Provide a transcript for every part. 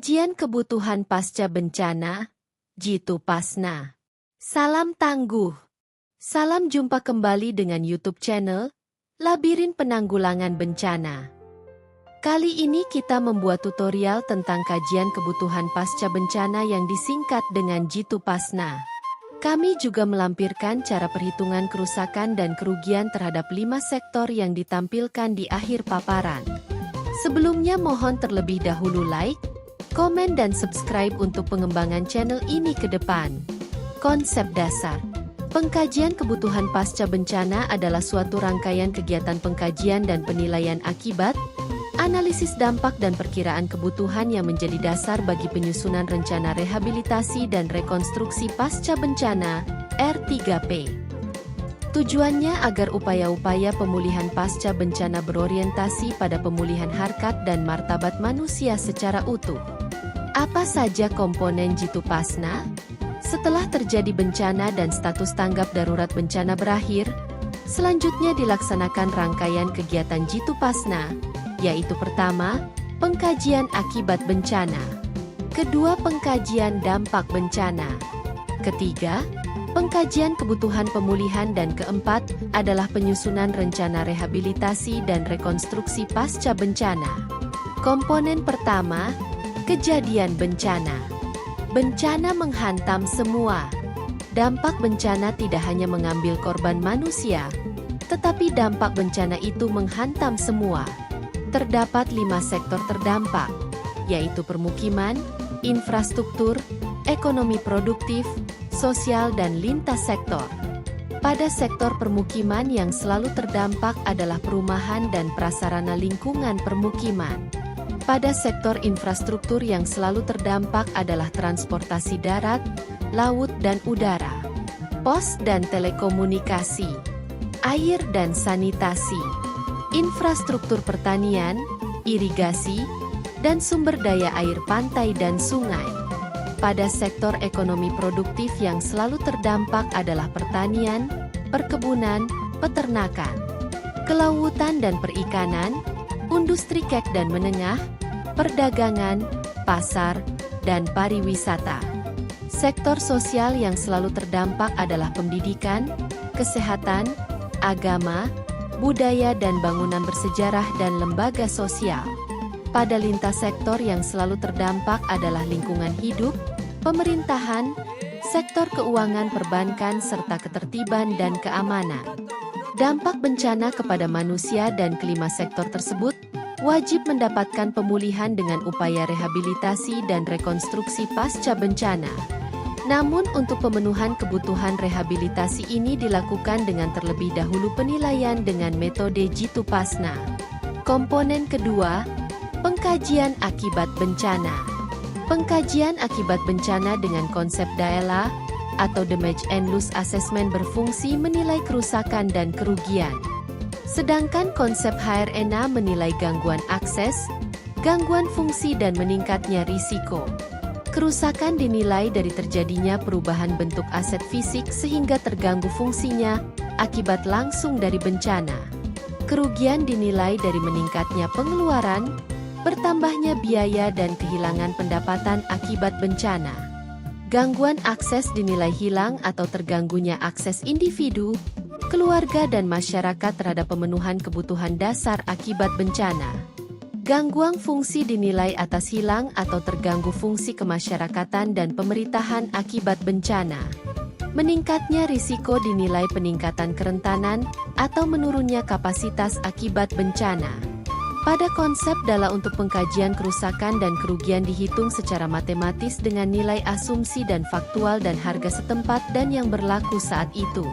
Kajian Kebutuhan Pasca Bencana, Jitu Pasna. Salam tangguh. Salam jumpa kembali dengan YouTube channel, Labirin Penanggulangan Bencana. Kali ini kita membuat tutorial tentang kajian kebutuhan pasca bencana yang disingkat dengan Jitu Pasna. Kami juga melampirkan cara perhitungan kerusakan dan kerugian terhadap 5 sektor yang ditampilkan di akhir paparan. Sebelumnya mohon terlebih dahulu like, komen dan subscribe untuk pengembangan channel ini ke depan. Konsep dasar. Pengkajian kebutuhan pasca bencana adalah suatu rangkaian kegiatan pengkajian dan penilaian akibat, analisis dampak dan perkiraan kebutuhan yang menjadi dasar bagi penyusunan rencana rehabilitasi dan rekonstruksi pasca bencana, R3P. Tujuannya agar upaya-upaya pemulihan pasca bencana berorientasi pada pemulihan harkat dan martabat manusia secara utuh. Apa saja komponen Jitu Pasna? Setelah terjadi bencana dan status tanggap darurat bencana berakhir, selanjutnya dilaksanakan rangkaian kegiatan Jitu Pasna, yaitu pertama, pengkajian akibat bencana. Kedua, pengkajian dampak bencana. Ketiga, pengkajian kebutuhan pemulihan, dan keempat adalah penyusunan rencana rehabilitasi dan rekonstruksi pasca bencana. Komponen pertama, kejadian bencana. Bencana menghantam semua. Dampak bencana tidak hanya mengambil korban manusia, tetapi dampak bencana itu menghantam semua. Terdapat 5 sektor terdampak, yaitu permukiman, infrastruktur, ekonomi produktif, sosial dan lintas sektor. Pada sektor permukiman yang selalu terdampak adalah perumahan dan prasarana lingkungan permukiman. Pada sektor infrastruktur yang selalu terdampak adalah transportasi darat, laut dan udara, pos dan telekomunikasi, air dan sanitasi, infrastruktur pertanian, irigasi, dan sumber daya air pantai dan sungai. Pada sektor ekonomi produktif yang selalu terdampak adalah pertanian, perkebunan, peternakan, kelautan dan perikanan, industri kecil dan menengah, perdagangan, pasar, dan pariwisata. Sektor sosial yang selalu terdampak adalah pendidikan, kesehatan, agama, budaya dan bangunan bersejarah dan lembaga sosial. Pada lintas sektor yang selalu terdampak adalah lingkungan hidup, pemerintahan, sektor keuangan perbankan serta ketertiban dan keamanan. Dampak bencana kepada manusia dan kelima sektor tersebut wajib mendapatkan pemulihan dengan upaya rehabilitasi dan rekonstruksi pasca bencana. Namun untuk pemenuhan kebutuhan rehabilitasi ini dilakukan dengan terlebih dahulu penilaian dengan metode Jitu Pasna. Komponen kedua, pengkajian akibat bencana. Pengkajian akibat bencana dengan konsep DAELA atau Damage and Loss Assessment berfungsi menilai kerusakan dan kerugian. Sedangkan konsep HRNA menilai gangguan akses, gangguan fungsi dan meningkatnya risiko. Kerusakan dinilai dari terjadinya perubahan bentuk aset fisik sehingga terganggu fungsinya akibat langsung dari bencana. Kerugian dinilai dari meningkatnya pengeluaran, bertambahnya biaya dan kehilangan pendapatan akibat bencana. Gangguan akses dinilai hilang atau terganggunya akses individu, keluarga dan masyarakat terhadap pemenuhan kebutuhan dasar akibat bencana. Gangguan fungsi dinilai atas hilang atau terganggu fungsi kemasyarakatan dan pemerintahan akibat bencana. Meningkatnya risiko dinilai peningkatan kerentanan atau menurunnya kapasitas akibat bencana. Pada konsep DAELA untuk pengkajian kerusakan dan kerugian dihitung secara matematis dengan nilai asumsi dan faktual dan harga setempat dan yang berlaku saat itu.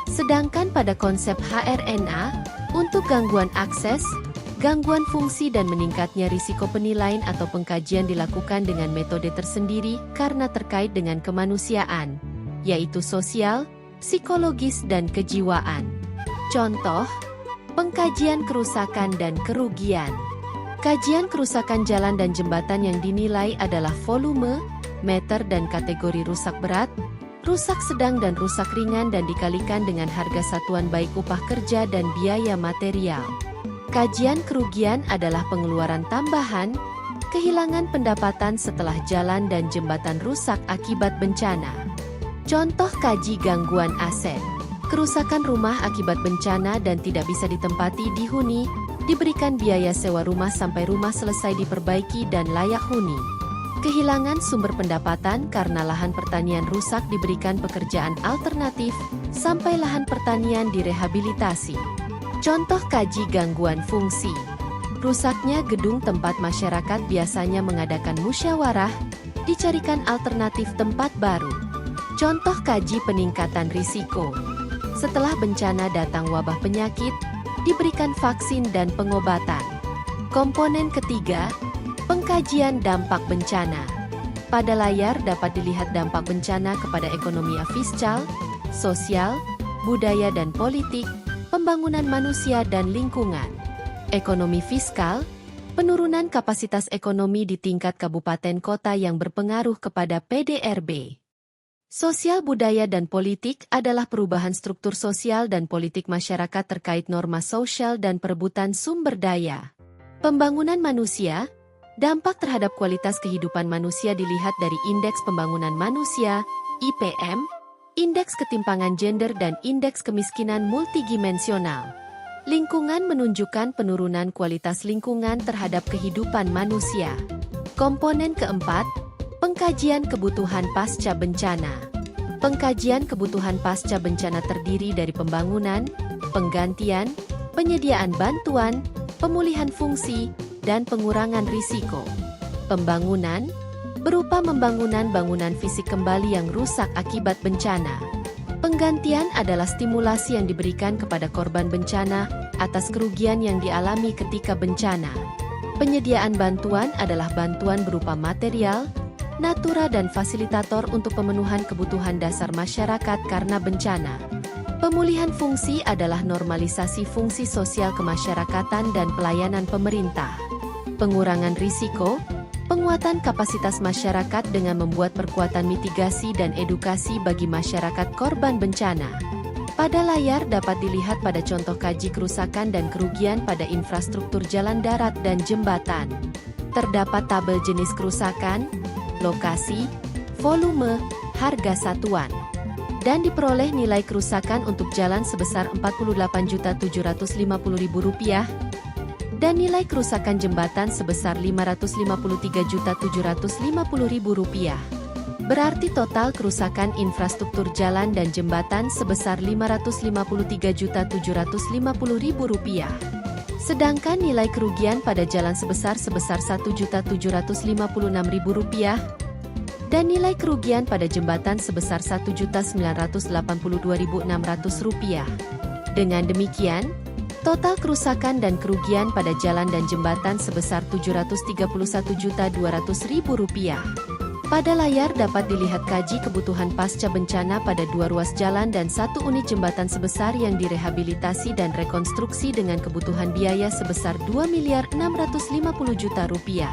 Sedangkan pada konsep HRNA, untuk gangguan akses, gangguan fungsi dan meningkatnya risiko penilaian atau pengkajian dilakukan dengan metode tersendiri karena terkait dengan kemanusiaan, yaitu sosial, psikologis dan kejiwaan. Contoh, pengkajian kerusakan dan kerugian. Kajian kerusakan jalan dan jembatan yang dinilai adalah volume, meter dan kategori rusak berat, rusak sedang dan rusak ringan dan dikalikan dengan harga satuan baik upah kerja dan biaya material. Kajian kerugian adalah pengeluaran tambahan, Kehilangan pendapatan setelah jalan dan jembatan rusak akibat bencana. Contoh kaji gangguan aset. Kerusakan rumah akibat bencana dan tidak bisa ditempati dihuni, diberikan biaya sewa rumah sampai rumah selesai diperbaiki dan layak huni. Kehilangan sumber pendapatan karena lahan pertanian rusak diberikan pekerjaan alternatif, sampai lahan pertanian direhabilitasi. Contoh kaji gangguan fungsi. Rusaknya gedung tempat masyarakat biasanya mengadakan musyawarah, dicarikan alternatif tempat baru. Contoh kaji peningkatan risiko. Setelah bencana datang wabah penyakit, diberikan vaksin dan pengobatan. Komponen ketiga, pengkajian dampak bencana. Pada layar dapat dilihat dampak bencana kepada ekonomi fiskal, sosial, budaya dan politik, pembangunan manusia dan lingkungan. Ekonomi fiskal, penurunan kapasitas ekonomi di tingkat kabupaten kota yang berpengaruh kepada PDRB. Sosial budaya dan politik adalah perubahan struktur sosial dan politik masyarakat terkait norma sosial dan perebutan sumber daya. Pembangunan manusia, dampak terhadap kualitas kehidupan manusia dilihat dari Indeks Pembangunan Manusia, IPM, Indeks Ketimpangan Gender dan Indeks Kemiskinan Multidimensional. Lingkungan menunjukkan penurunan kualitas lingkungan terhadap kehidupan manusia. Komponen keempat, pengkajian kebutuhan pasca bencana. Pengkajian kebutuhan pasca bencana terdiri dari pembangunan, penggantian, penyediaan bantuan, pemulihan fungsi, dan pengurangan risiko. Pembangunan berupa membangunan bangunan fisik kembali yang rusak akibat bencana. Penggantian adalah stimulasi yang diberikan kepada korban bencana atas kerugian yang dialami ketika bencana. Penyediaan bantuan adalah bantuan berupa material, natura dan fasilitator untuk pemenuhan kebutuhan dasar masyarakat karena bencana. Pemulihan fungsi adalah normalisasi fungsi sosial kemasyarakatan dan pelayanan pemerintah. Pengurangan risiko, penguatan kapasitas masyarakat dengan membuat perkuatan mitigasi dan edukasi bagi masyarakat korban bencana. Pada layar dapat dilihat pada contoh kaji kerusakan dan kerugian pada infrastruktur jalan darat dan jembatan. Terdapat tabel jenis kerusakan, lokasi, volume, harga satuan. Dan diperoleh nilai kerusakan untuk jalan sebesar Rp48.750.000 dan nilai kerusakan jembatan sebesar Rp553.750.000. Berarti total kerusakan infrastruktur jalan dan jembatan sebesar Rp553.750.000. Sedangkan nilai kerugian pada jalan sebesar Rp1.756.000 dan nilai kerugian pada jembatan sebesar Rp1.982.600. Dengan demikian, total kerusakan dan kerugian pada jalan dan jembatan sebesar Rp731.200.000. Pada layar dapat dilihat kaji kebutuhan pasca bencana pada 2 ruas jalan dan 1 unit jembatan sebesar yang direhabilitasi dan rekonstruksi dengan kebutuhan biaya sebesar Rp2.650.000.000.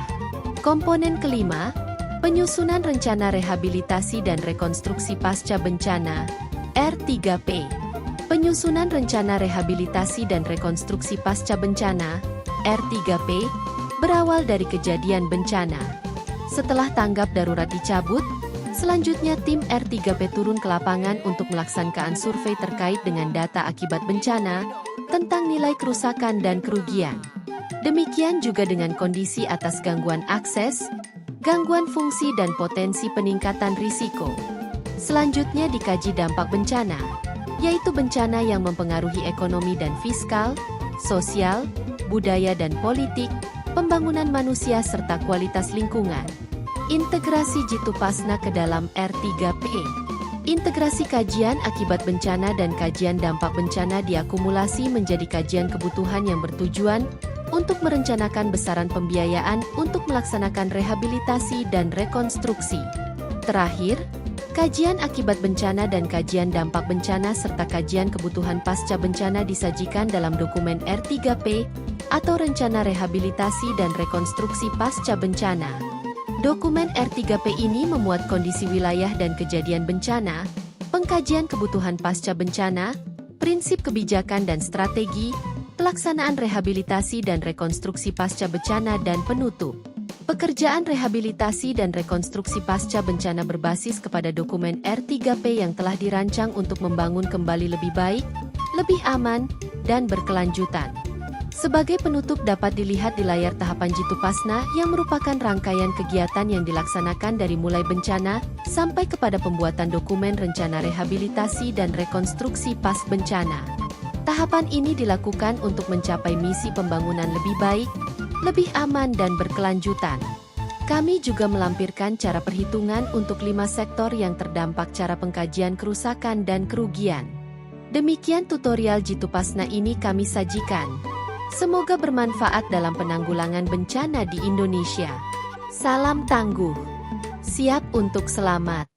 Komponen kelima, penyusunan rencana rehabilitasi dan rekonstruksi pasca bencana, R3P. Penyusunan rencana rehabilitasi dan rekonstruksi pasca bencana, R3P, berawal dari kejadian bencana. Setelah tanggap darurat dicabut, selanjutnya tim R3P turun ke lapangan untuk melaksanakan survei terkait dengan data akibat bencana, tentang nilai kerusakan dan kerugian. Demikian juga dengan kondisi atas gangguan akses, gangguan fungsi dan potensi peningkatan risiko. Selanjutnya dikaji dampak bencana, yaitu bencana yang mempengaruhi ekonomi dan fiskal, sosial, budaya dan politik, pembangunan manusia serta kualitas lingkungan. Integrasi Jitu Pasna ke dalam R3P. Integrasi kajian akibat bencana dan kajian dampak bencana diakumulasi menjadi kajian kebutuhan yang bertujuan untuk merencanakan besaran pembiayaan untuk melaksanakan rehabilitasi dan rekonstruksi. Terakhir, kajian akibat bencana dan kajian dampak bencana serta kajian kebutuhan pasca bencana disajikan dalam dokumen R3P atau Rencana Rehabilitasi dan Rekonstruksi Pasca Bencana. Dokumen R3P ini memuat kondisi wilayah dan kejadian bencana, pengkajian kebutuhan pasca bencana, prinsip kebijakan dan strategi, pelaksanaan rehabilitasi dan rekonstruksi pasca bencana dan penutup. Pekerjaan rehabilitasi dan rekonstruksi pasca bencana berbasis kepada dokumen R3P yang telah dirancang untuk membangun kembali lebih baik, lebih aman, dan berkelanjutan. Sebagai penutup dapat dilihat di layar tahapan Jitu Pasna yang merupakan rangkaian kegiatan yang dilaksanakan dari mulai bencana sampai kepada pembuatan dokumen rencana rehabilitasi dan rekonstruksi pas bencana. Tahapan ini dilakukan untuk mencapai misi pembangunan lebih baik, lebih aman dan berkelanjutan. Kami juga melampirkan cara perhitungan untuk 5 sektor yang terdampak cara pengkajian kerusakan dan kerugian. Demikian tutorial Jitu Pasna ini kami sajikan. Semoga bermanfaat dalam penanggulangan bencana di Indonesia. Salam tangguh. Siap untuk selamat.